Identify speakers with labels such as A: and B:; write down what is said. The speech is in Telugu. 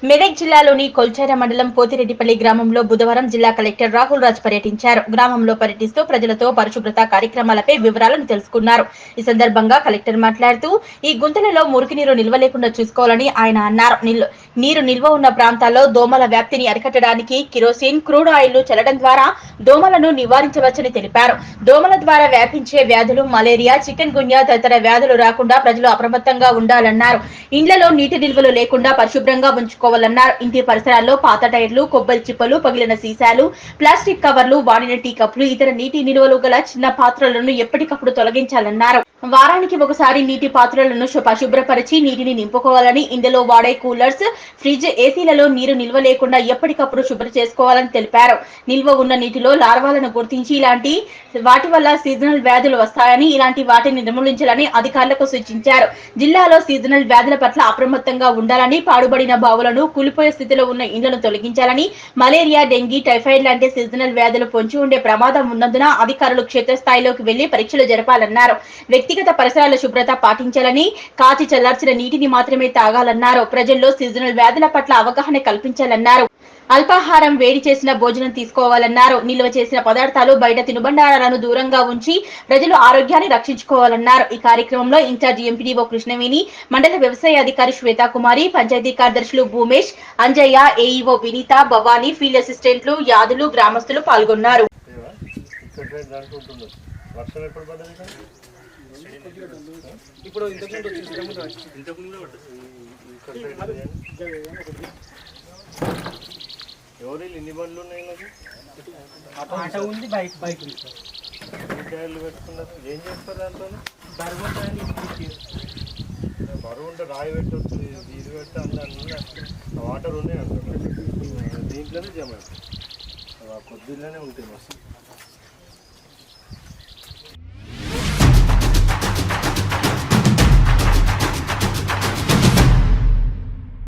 A: మెదక్ జిల్లాలోని కొల్చార మండలం పోతిరెడ్డిపల్లి గ్రామంలో బుధవారం జిల్లా కలెక్టర్ రాహుల్ రాజ్ పర్యటించారు. గ్రామంలో పర్యటిస్తూ ప్రజలతో పరిశుభ్రత కార్యక్రమాలపై వివరాలను తెలుసుకున్నారు. ఈ సందర్భంగా కలెక్టర్ మాట్లాడుతూ ఈ గుంతలలో మురికి నీరు నిల్వ లేకుండా చూసుకోవాలని ఆయన అన్నారు. నీరు నిల్వ ఉన్న ప్రాంతాల్లో దోమల వ్యాప్తిని అరికట్టడానికి కిరోసిన్, క్రూడ్ ఆయిల్ చల్లడం ద్వారా దోమలను నివారించవచ్చని తెలిపారు. దోమల ద్వారా వ్యాపించే వ్యాధులు మలేరియా, చికెన్ గున్యా తదితర వ్యాధులు రాకుండా ప్రజలు అప్రమత్తంగా ఉండాలన్నారు. ఇండ్లలో నీటి నిల్వలు లేకుండా పరిశుభ్రంగా ఉంచుకోవాలన్నారు. ఇంటి పరిసరాల్లో పాత టైర్లు, కొబ్బరి చిప్పలు, పగిలిన సీసాలు, ప్లాస్టిక్ కవర్లు, వాడిన టీ కప్పులు, ఇతర నీటి నిల్వలు గల చిన్న పాత్రలను ఎప్పటికప్పుడు తొలగించాలన్నారు. వారానికి ఒకసారి నీటి పాత్రలను పరిశుభ్రపరిచి నీటిని నింపుకోవాలని, ఇందులో వాడే కూలర్స్, ఫ్రిడ్జ్, ఏసీలలో నీరు నిల్వ లేకుండా ఎప్పటికప్పుడు శుభ్రం చేసుకోవాలని తెలిపారు. నిల్వ ఉన్న నీటిలో లార్వాలను గుర్తించి ఇలాంటి వాటి వల్ల సీజనల్ వ్యాధులు వస్తాయని, ఇలాంటి వాటిని నిర్మూలించాలని అధికారులకు సూచించారు. జిల్లాలో సీజనల్ వ్యాధుల పట్ల అప్రమత్తంగా ఉండాలని, పాడుబడిన బావులను, కూలిపోయే స్థితిలో ఉన్న ఇండ్లను తొలగించాలని, మలేరియా, డెంగీ, టైఫాయిడ్ లాంటి సీజనల్ వ్యాధులు పొంచి ఉండే ప్రమాదం ఉన్నందున అధికారులు క్షేత్రస్థాయిలోకి వెళ్లి పరీక్షలు జరపాలన్నారు. వ్యక్తిగత పరిసరాల శుభ్రత పాటించాలని, కాచి చల్లార్చిన నీటిని మాత్రమే తాగాలన్నారు. ప్రజల్లో సీజనల్ వ్యాధుల పట్ల అవగాహన కల్పించాలన్నారు. అల్పాహారం, వేడి చేసిన భోజనం తీసుకోవాలన్నారు. నిల్వ చేసిన పదార్థాలు, బయట తినుబండారాలను దూరంగా ఉంచి ప్రజలు ఆరోగ్యాన్ని రక్షించుకోవాలన్నారు. ఈ కార్యక్రమంలో ఇన్ఛార్జి ఎంపీడీఓ కృష్ణవేణి, మండల వ్యవసాయ అధికారి శ్వేతాకుమారి, పంచాయతీ కార్యదర్శులు భూమేష్, అంజయ్య, ఏఈఓ వినీత, భవానీ, ఫీల్డ్ అసిస్టెంట్లు, యాదులు, గ్రామస్తులు పాల్గొన్నారు.
B: ఎవరు ఎన్ని బండ్లు ఉన్నాయి?
C: బైక్
B: టైర్లు పెట్టుకున్నారు. ఏం చేస్తారు దాంతో? బరువు ఉంటే రాయి పెట్టవచ్చు, ఇది పెడితే అందరూ వాటర్ ఉన్నాయి అంటారు. దీంట్లోనే జమ కొద్దిలోనే ఉంటాయి మస్తు.